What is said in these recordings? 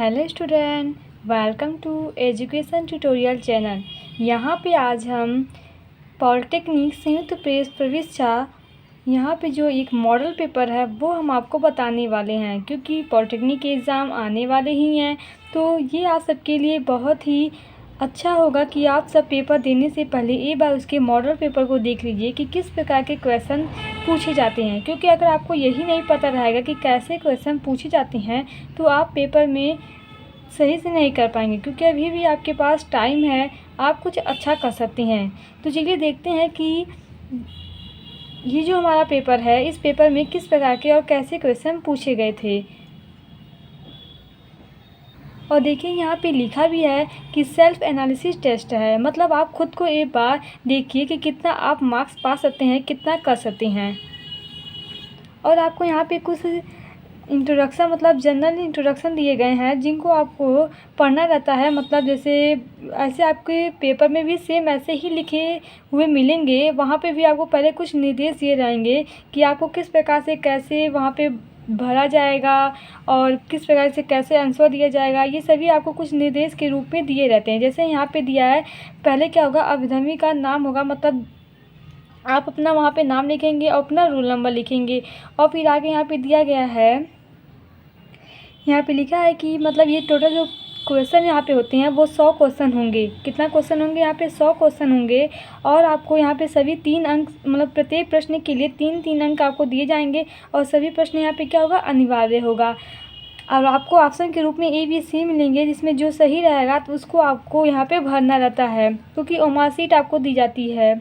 Hello student, welcome to education tutorial channel. यहाँ पे आज हम पॉलिटेक्निक संयुक्त प्रवेशिका यहाँ पे जो एक मॉडल पेपर है वो हम आपको बताने वाले हैं, क्योंकि पॉलिटेक्निक के एग्ज़ाम आने वाले ही हैं। तो ये आप सबके लिए बहुत ही अच्छा होगा कि आप सब पेपर देने से पहले एक बार उसके मॉडल पेपर को देख लीजिए कि किस प्रकार के क्वेश्चन पूछे जाते हैं। क्योंकि अगर आपको यही नहीं पता रहेगा कि कैसे क्वेश्चन पूछे जाते हैं तो आप पेपर में सही से नहीं कर पाएंगे, क्योंकि अभी भी आपके पास टाइम है, आप कुछ अच्छा कर सकते हैं। तो चलिए देखते हैं कि ये जो हमारा पेपर है, इस पेपर में किस प्रकार के और कैसे क्वेश्चन पूछे गए थे। और देखिए यहाँ पे लिखा भी है कि सेल्फ एनालिसिस टेस्ट है, मतलब आप खुद को एक बार देखिए कि कितना आप मार्क्स पा सकते हैं, कितना कर सकते हैं। और आपको यहाँ पे कुछ इंट्रोडक्शन मतलब जनरल इंट्रोडक्शन दिए गए हैं जिनको आपको पढ़ना रहता है। मतलब जैसे ऐसे आपके पेपर में भी सेम ऐसे ही लिखे हुए मिलेंगे, वहाँ पे भी आपको पहले कुछ निर्देश दिए जाएंगे कि आपको किस प्रकार से कैसे वहाँ पे भरा जाएगा और किस प्रकार से कैसे आंसर दिया जाएगा। ये सभी आपको कुछ निर्देश के रूप में दिए रहते हैं। जैसे यहाँ पे दिया है, पहले क्या होगा, अभिधर्मी का नाम होगा, मतलब आप अपना वहाँ पे नाम लिखेंगे और अपना रोल नंबर लिखेंगे। और फिर आगे यहाँ पे दिया गया है, यहाँ पे लिखा है कि मतलब ये टोटल जो क्वेश्चन यहाँ पे होते हैं वो 100 क्वेश्चन होंगे। कितना क्वेश्चन होंगे यहाँ पे? 100 क्वेश्चन होंगे। और आपको यहाँ पे सभी 3 अंक, मतलब प्रत्येक प्रश्न के लिए 3-3 अंक आपको दिए जाएंगे। और सभी प्रश्न यहाँ पे क्या होगा, अनिवार्य होगा। और आपको ऑप्शन के रूप में ए बी सी मिलेंगे, जिसमें जो सही रहेगा तो उसको आपको यहाँ पे भरना रहता है, क्योंकि मार्कशीट आपको दी जाती है।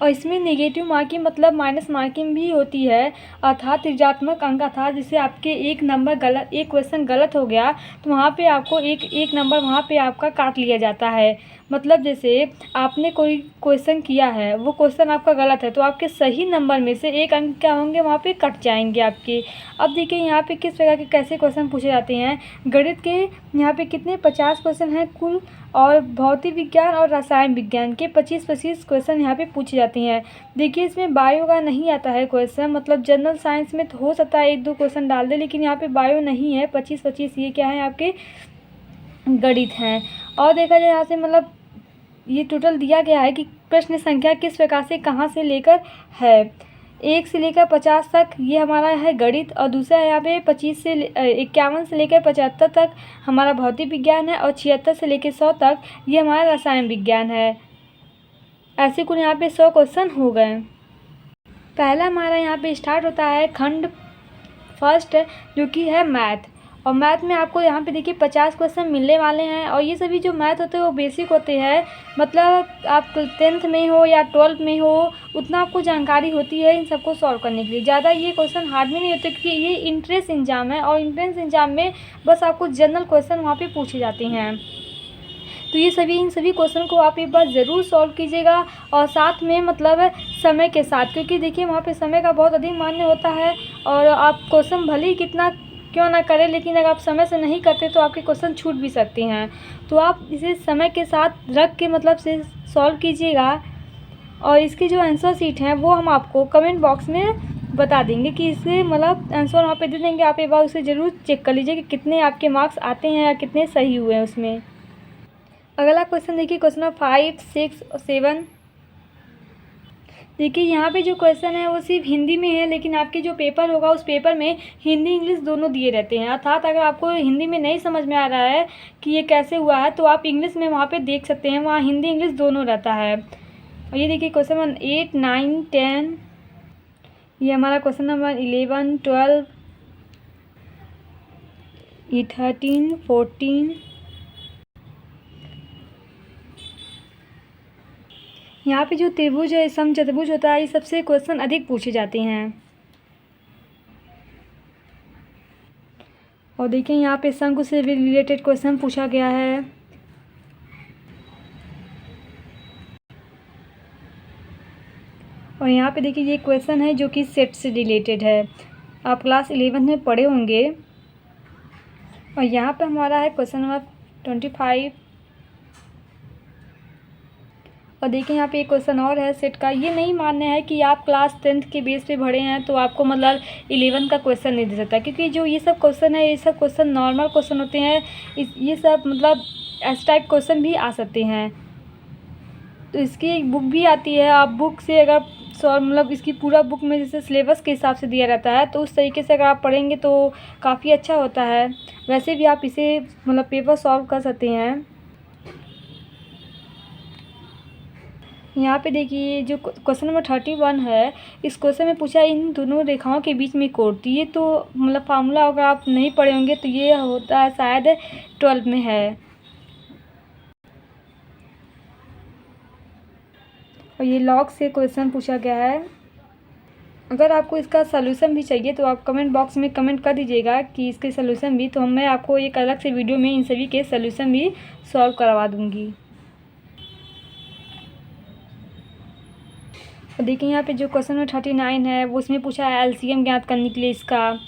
और इसमें नेगेटिव मार्किंग मतलब माइनस मार्किंग भी होती है, अर्थात ऋणात्मक अंक। अर्थात जैसे आपके एक नंबर गलत, एक क्वेश्चन गलत हो गया तो वहाँ पे आपको एक नंबर वहाँ पे आपका काट लिया जाता है। मतलब जैसे आपने कोई क्वेश्चन किया है, वो क्वेश्चन आपका गलत है तो आपके सही नंबर में से एक अंक क्या होंगे, वहाँ पे कट जाएंगे आपके। अब देखिए यहाँ पे किस प्रकार के कैसे क्वेश्चन पूछे जाते हैं। गणित के यहाँ पे कितने 50 क्वेश्चन हैं कुल, और भौतिक विज्ञान और रसायन विज्ञान के 25-25 क्वेश्चन यहाँ पे पूछे जाते हैं। देखिए इसमें बायो का नहीं आता है क्वेश्चन, मतलब जनरल साइंस में तो हो सकता है 1-2 क्वेश्चन डाल दे, लेकिन यहाँ पे बायो नहीं है। 25-25 ये क्या है, आपके गणित हैं। और देखा जाए यहाँ से मतलब ये टोटल दिया गया है कि प्रश्न संख्या किस प्रकार से कहाँ से लेकर है। 1 से लेकर 50 तक ये हमारा है गणित, और दूसरा यहाँ पे 51 से लेकर 75 तक हमारा भौतिक विज्ञान है, और 76 से लेकर 100 तक ये हमारा रसायन विज्ञान है। ऐसे कुल यहाँ पे 100 क्वेश्चन हो गए। पहला हमारा यहाँ पे स्टार्ट होता है खंड फर्स्ट, जो कि है मैथ। और मैथ में आपको यहाँ पे देखिए 50 क्वेश्चन मिलने वाले हैं। और ये सभी जो मैथ होते हैं वो बेसिक होते हैं, मतलब आप 10th में हो या 12th में हो उतना आपको जानकारी होती है इन सबको सॉल्व करने के लिए। ज़्यादा ये क्वेश्चन हार्ड में नहीं होते, क्योंकि ये इंट्रेंस एग्जाम है, और इंट्रेंस एग्जाम में बस आपको जनरल क्वेश्चन वहाँ पर पूछे जाते हैं। तो ये सभी इन सभी क्वेश्चन को आप एक बार ज़रूर सॉल्व कीजिएगा, और साथ में मतलब समय के साथ, क्योंकि देखिए वहाँ पे समय का बहुत अधिक मान्य होता है। और आप क्वेश्चन भले ही कितना क्यों ना करें, लेकिन अगर आप समय से नहीं करते तो आपके क्वेश्चन छूट भी सकते हैं। तो आप इसे समय के साथ रख के मतलब से सॉल्व कीजिएगा। और इसकी जो आंसर शीट हैं वो हम आपको कमेंट बॉक्स में बता देंगे कि इससे मतलब आंसर वहाँ पे दे देंगे। आप एक बार उसे ज़रूर चेक कर लीजिए कि कितने आपके मार्क्स आते हैं या कितने सही हुए हैं उसमें। अगला क्वेश्चन देखिए, क्वेश्चन नंबर 5, 6 और 7। देखिए यहाँ पे जो क्वेश्चन है वो सिर्फ हिंदी में है, लेकिन आपके जो पेपर होगा उस पेपर में हिंदी इंग्लिश दोनों दिए रहते हैं। अर्थात अगर आपको हिंदी में नहीं समझ में आ रहा है कि ये कैसे हुआ है तो आप इंग्लिश में वहाँ पे देख सकते हैं, वहाँ हिंदी इंग्लिश दोनों रहता है। और ये देखिए क्वेश्चन नंबर 8, 9, 10, ये हमारा क्वेश्चन नंबर 11, 12, ये 13, 14, यहाँ पे जो त्रिभुज है, समचतुर्भुज होता है, ये सबसे क्वेश्चन अधिक पूछे जाते हैं। और देखिए यहाँ पे शंकु से रिलेटेड क्वेश्चन पूछा गया है। और यहाँ पे देखिए ये क्वेश्चन है जो कि सेट से रिलेटेड है, आप क्लास 11 में पढ़े होंगे। और यहाँ पे हमारा है क्वेश्चन नंबर 25। और देखिए यहाँ पे एक क्वेश्चन और है सेट का। ये नहीं मानना है कि आप क्लास 10th के बेस पे पढ़े हैं तो आपको मतलब 11 का क्वेश्चन नहीं दे सकता, क्योंकि जो ये सब क्वेश्चन है ये सब क्वेश्चन नॉर्मल क्वेश्चन होते हैं। ये सब मतलब ऐसे टाइप क्वेश्चन भी आ सकते हैं। तो इसकी एक बुक भी आती है, आप बुक से अगर मतलब इसकी पूरा बुक में जैसे सिलेबस के हिसाब से दिया रहता है तो उस तरीके से अगर आप पढ़ेंगे तो काफ़ी अच्छा होता है। वैसे भी आप इसे मतलब पेपर सॉल्व कर सकते हैं। यहाँ पे देखिए जो क्वेश्चन नंबर 31 है, इस क्वेश्चन में पूछा है इन दोनों रेखाओं के बीच में कोण। तो ये तो मतलब फार्मूला अगर आप नहीं पढ़े होंगे तो ये होता है शायद 12 में है। और ये लॉग से क्वेश्चन पूछा गया है। अगर आपको इसका सलूशन भी चाहिए तो आप कमेंट बॉक्स में कमेंट कर दीजिएगा कि इसके सलूशन भी, तो मैं आपको एक अलग से वीडियो में इन सभी के सलूशन भी सॉल्व करवा दूँगी। और देखिए यहाँ पे जो क्वेश्चन नंबर 39 है वो उसमें पूछा है एलसीएम ज्ञात करने के लिए इसका।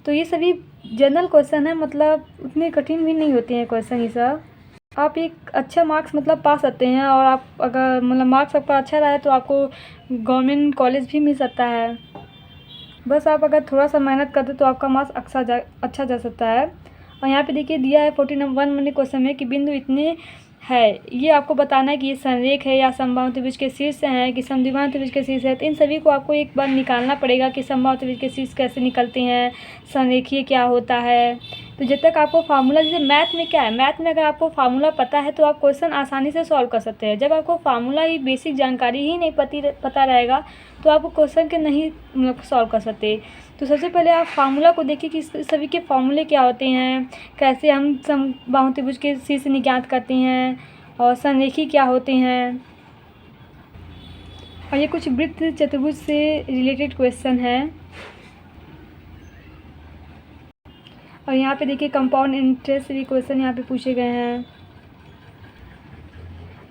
तो ये सभी जनरल क्वेश्चन है, मतलब उतने कठिन भी नहीं होते हैं क्वेश्चन ये सब। आप एक अच्छा मार्क्स मतलब पा सकते हैं, और आप अगर मतलब मार्क्स आपका अच्छा रहा है तो आपको गवर्नमेंट कॉलेज भी मिल सकता है। बस आप अगर थोड़ा सा मेहनत कर दे तो आपका मार्क्स अच्छा जा सकता है। और यहाँ पे देखिए दिया है 41 नंबर क्वेश्चन में कि बिंदु इतने है, ये आपको बताना है कि ये संरेख है या समबाहु त्रिभुज के शीर्ष हैं कि समद्विबाहु त्रिभुज के शीर्ष है। तो इन सभी को आपको एक बार निकालना पड़ेगा कि समबाहु त्रिभुज के शीर्ष कैसे निकलते हैं, संरेखीय क्या होता है। तो जब तक आपको फार्मूला, जैसे मैथ में क्या है, मैथ में अगर आपको फार्मूला पता है तो आप क्वेश्चन आसानी से सॉल्व कर सकते हैं। जब आपको फार्मूला ही बेसिक जानकारी ही नहीं पता रहेगा तो आप क्वेश्चन के नहीं मतलब सॉल्व कर सकते। तो सबसे पहले आप फार्मूला को देखिए कि सभी के फार्मूले क्या होते हैं, कैसे हम समबाहु त्रिभुज के शीर्ष ज्ञात करते हैं, और संरेखी क्या होते हैं। और ये कुछ वृत्त चतुर्भुज से रिलेटेड क्वेश्चन है। और यहाँ पे देखिए कंपाउंड इंटरेस्ट भी क्वेश्चन यहाँ पे पूछे गए हैं।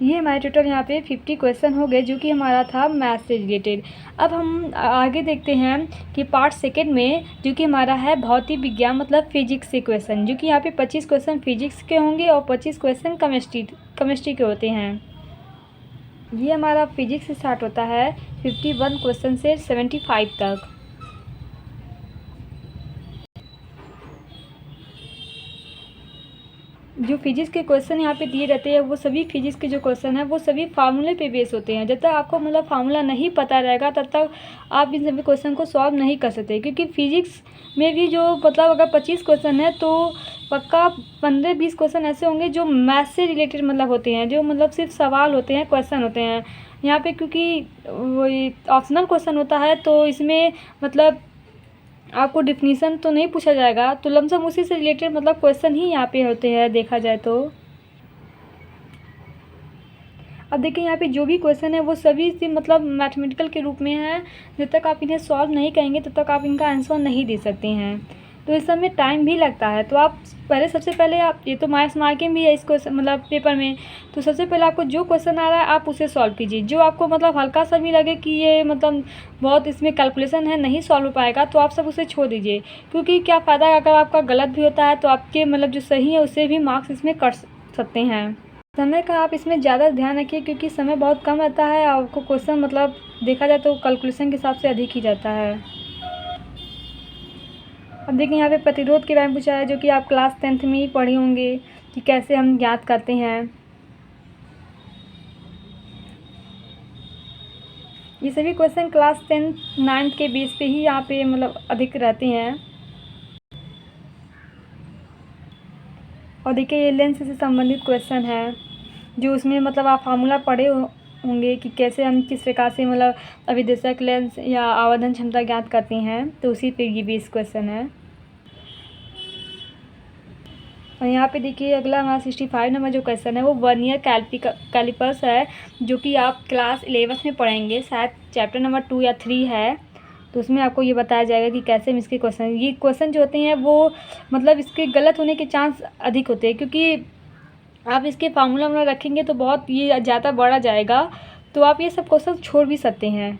ये हमारे टोटल यहाँ पे 50 क्वेश्चन हो गए जो कि हमारा था मैथ से रिलेटेड। अब हम आगे देखते हैं कि पार्ट सेकंड में जो कि हमारा है भौतिक विज्ञान मतलब फिजिक्स से क्वेश्चन, जो कि यहाँ पे 25 क्वेश्चन फिजिक्स के होंगे और 25 क्वेश्चन केमिस्ट्री के होते हैं। ये हमारा फिजिक्स से स्टार्ट होता है 51 क्वेश्चन से 75 तक। जो फिजिक्स के क्वेश्चन यहाँ पे दिए रहते हैं वो सभी फिजिक्स के जो क्वेश्चन हैं वो सभी फार्मूले पे बेस होते हैं। जब तक आपको मतलब फार्मूला नहीं पता रहेगा तब तक आप इन सभी क्वेश्चन को सॉल्व नहीं कर सकते, क्योंकि फिजिक्स में भी जो मतलब अगर 25 क्वेश्चन है तो पक्का 15-20 क्वेश्चन ऐसे होंगे जो मैथ से रिलेटेड मतलब होते हैं, जो मतलब सिर्फ सवाल होते हैं, क्वेश्चन होते हैं यहाँ पे। क्योंकि वही ऑप्शनल क्वेश्चन होता है तो इसमें मतलब आपको डिफिनीसन तो नहीं पूछा जाएगा, तो लमसम उसी से रिलेटेड मतलब क्वेश्चन ही यहाँ पे होते हैं देखा जाए तो। अब देखिए यहाँ पे जो भी क्वेश्चन है वो सभी से मतलब मैथमेटिकल के रूप में है। जब तक आप इन्हें सॉल्व नहीं करेंगे तब तक आप इनका आंसर नहीं दे सकते हैं, तो इस सब में टाइम भी लगता है। तो आप पहले सबसे पहले आप, ये तो माइनस मार्किंग भी है इस क्वेश्चन मतलब पेपर में, तो सबसे पहले आपको जो क्वेश्चन आ रहा है आप उसे सॉल्व कीजिए। जो आपको मतलब हल्का सा भी लगे कि ये मतलब बहुत इसमें कैलकुलेशन है, नहीं सॉल्व हो पाएगा, तो आप सब उसे छोड़ दीजिए। क्योंकि क्या फ़ायदा अगर आपका गलत भी होता है तो आपके मतलब जो सही है उससे भी मार्क्स इसमें कट सकते हैं। समय का आप इसमें ज़्यादा ध्यान रखिए क्योंकि समय बहुत कम रहता है। आपको क्वेश्चन मतलब देखा जाए तो कैलकुलेशन के हिसाब से अधिक ही जाता है। अब देखिए यहाँ पे प्रतिरोध के बारे में पूछा है, जो कि आप क्लास 10th में ही पढ़े होंगे कि कैसे हम ज्ञात करते हैं। ये सभी क्वेश्चन क्लास 10th 9th के बेस पे ही यहाँ पे मतलब अधिक रहते हैं। और देखिए ये लेंस से संबंधित क्वेश्चन है, जो उसमें मतलब आप फार्मूला पढ़े होंगे कि कैसे हम किस प्रकार से मतलब अभिदेशक लेंस या आवर्धन क्षमता ज्ञात करते हैं, तो उसी पे ये बेस क्वेश्चन है। और यहाँ पे देखिए अगला हमारा 65 नंबर जो क्वेश्चन है वो वर्नियर कैलिपर्स है, जो कि आप क्लास 11th में पढ़ेंगे, शायद चैप्टर नंबर 2 या 3 है। तो उसमें आपको ये बताया जाएगा कि कैसे हम इसके ये क्वेश्चन जो होते हैं वो मतलब इसके गलत होने के चांस अधिक होते हैं, क्योंकि आप इसके फार्मूला रखेंगे तो बहुत ये ज़्यादा बढ़ा जाएगा, तो आप ये सब क्वेश्चन छोड़ भी सकते हैं।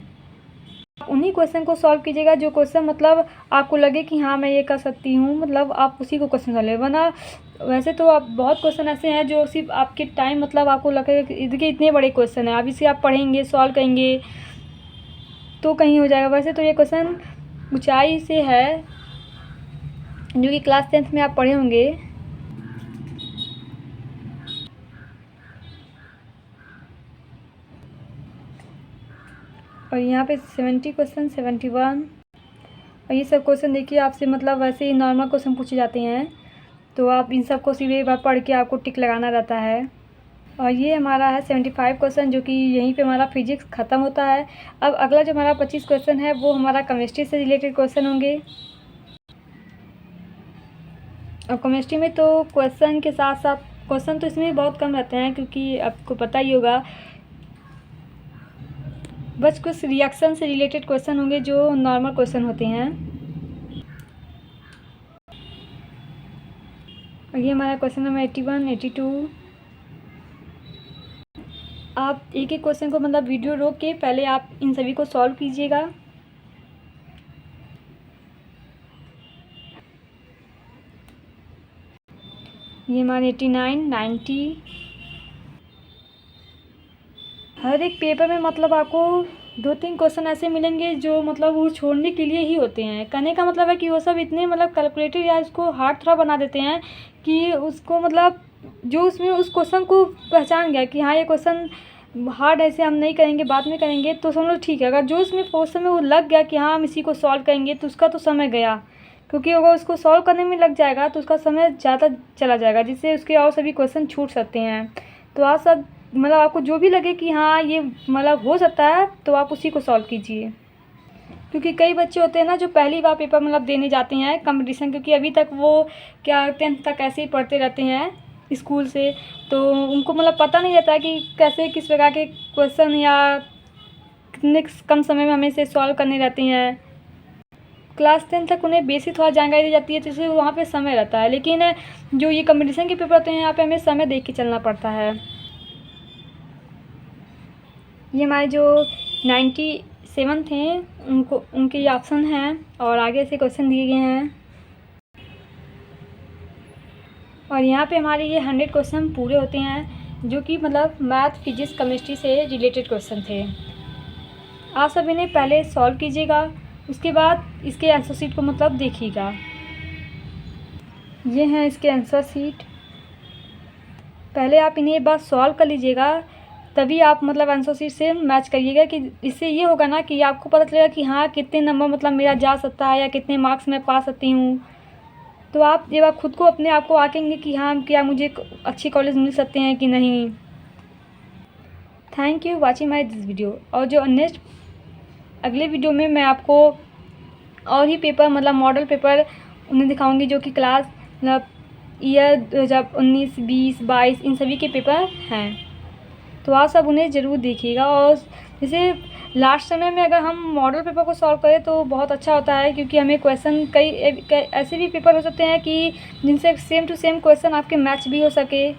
उन्हीं क्वेश्चन को सॉल्व कीजिएगा जो क्वेश्चन मतलब आपको लगे कि हाँ मैं ये कर सकती हूँ, मतलब आप उसी को क्वेश्चन सॉल्व, वरना वैसे तो आप बहुत क्वेश्चन ऐसे हैं जो सिर्फ आपके टाइम मतलब आपको लगेगा कि देखिए इतने बड़े क्वेश्चन हैं, अब इसे आप पढ़ेंगे सॉल्व करेंगे तो कहीं हो जाएगा। वैसे तो ये क्वेश्चन ऊंचाई से है जो कि क्लास 10th में आप पढ़े होंगे। और यहाँ पे 70 क्वेश्चन 71 और ये सब क्वेश्चन देखिए आपसे मतलब वैसे ही नॉर्मल क्वेश्चन पूछे जाते हैं, तो आप इन सब को सीधे एक बार पढ़ के आपको टिक लगाना रहता है। और ये हमारा है 75 क्वेश्चन जो कि यहीं पे हमारा फिजिक्स ख़त्म होता है। अब अगला जो हमारा 25 क्वेश्चन है वो हमारा केमिस्ट्री से रिलेटेड क्वेश्चन होंगे। और केमिस्ट्री में तो क्वेश्चन के साथ साथ क्वेश्चन तो इसमें बहुत कम रहते हैं क्योंकि आपको पता ही होगा, बस कुछ रिएक्शन से रिलेटेड क्वेश्चन होंगे जो नॉर्मल क्वेश्चन होते हैं। और ये हमारा क्वेश्चन नंबर 81 82। आप एक एक क्वेश्चन को मतलब वीडियो रोक के पहले आप इन सभी को सॉल्व कीजिएगा। ये हमारे 89 90। हर एक पेपर में मतलब आपको 2-3 क्वेश्चन ऐसे मिलेंगे जो मतलब वो छोड़ने के लिए ही होते हैं। कहने का मतलब है कि वो सब इतने मतलब कैलकुलेटेड या उसको हार्ड थोड़ा बना देते हैं कि उसको मतलब जो उसमें उस क्वेश्चन को पहचान गया कि हाँ ये क्वेश्चन हार्ड ऐसे हम नहीं करेंगे, बाद में करेंगे, तो समझ लो ठीक है। अगर जो उसमें क्वेश्चन में वो लग गया कि हाँ हम इसी को सॉल्व करेंगे तो उसका तो समय गया, क्योंकि अगर उसको सॉल्व करने में लग जाएगा तो उसका समय ज़्यादा चला जाएगा, जिससे उसके और सभी क्वेश्चन छूट सकते हैं। तो आप सब मतलब आपको जो भी लगे कि हाँ ये मतलब हो सकता है तो आप उसी को सॉल्व कीजिए। क्योंकि कई बच्चे होते हैं ना जो पहली बार पेपर मतलब देने जाते हैं कंपटीशन, क्योंकि अभी तक वो क्या 10th तक ऐसे ही पढ़ते रहते हैं स्कूल से, तो उनको मतलब पता नहीं रहता है कि कैसे किस प्रकार के क्वेश्चन या कितने कम समय में हमें से सॉल्व करने रहते हैं। क्लास 10 तक उन्हें बेसिक थोड़ा जानकारी दी जाती है तो इसलिए वहाँ पे समय रहता है, लेकिन जो ये कंपटीशन के पेपर होते हैं यहाँ पे हमें समय देख के चलना पड़ता है। ये हमारे जो 97 थे उनको उनके ऑप्शन हैं और आगे से क्वेश्चन दिए गए हैं। और यहाँ पे हमारे ये 100 क्वेश्चन पूरे होते हैं जो कि मतलब मैथ फिजिक्स केमिस्ट्री से रिलेटेड क्वेश्चन थे। आप सब इन्हें पहले सॉल्व कीजिएगा, उसके बाद इसके आंसर शीट को मतलब देखिएगा। ये हैं इसके आंसर शीट, पहले आप इन्हें एक बार सॉल्व कर लीजिएगा, तभी आप मतलब आंसर शीट से मैच करिएगा कि इससे ये होगा ना कि आपको पता चलेगा कि हाँ कितने नंबर मतलब मेरा जा सकता है या कितने मार्क्स मैं पा सकती हूँ। तो आप ये बात खुद को अपने आप को आंकेंगे कि हाँ क्या मुझे अच्छे कॉलेज मिल सकते हैं कि नहीं। Thank you watching my this video. और जो नेक्स्ट अगले वीडियो में मैं आपको और ही पेपर मतलब मॉडल पेपर उन्हें दिखाऊंगी जो कि क्लास मतलब ईयर 2019 20 22 इन सभी के पेपर हैं, तो आप सब उन्हें ज़रूर देखिएगा। और जैसे लास्ट समय में अगर हम मॉडल पेपर को सॉल्व करें तो बहुत अच्छा होता है, क्योंकि हमें क्वेश्चन कई ऐसे भी पेपर हो सकते हैं कि जिनसे सेम टू सेम क्वेश्चन आपके मैच भी हो सके,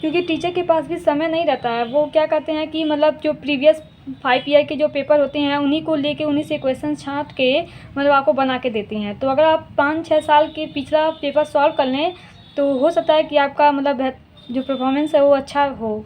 क्योंकि टीचर के पास भी समय नहीं रहता है। वो क्या करते हैं कि मतलब जो प्रीवियस 5 ईयर के जो पेपर होते हैं उन्हीं को लेके उन्हीं से क्वेश्चन छांट के मतलब आपको बना के देते हैं। तो अगर आप 5-6 साल के पिछला पेपर सॉल्व कर लें तो हो सकता है कि आपका मतलब जो परफॉर्मेंस है वो अच्छा हो।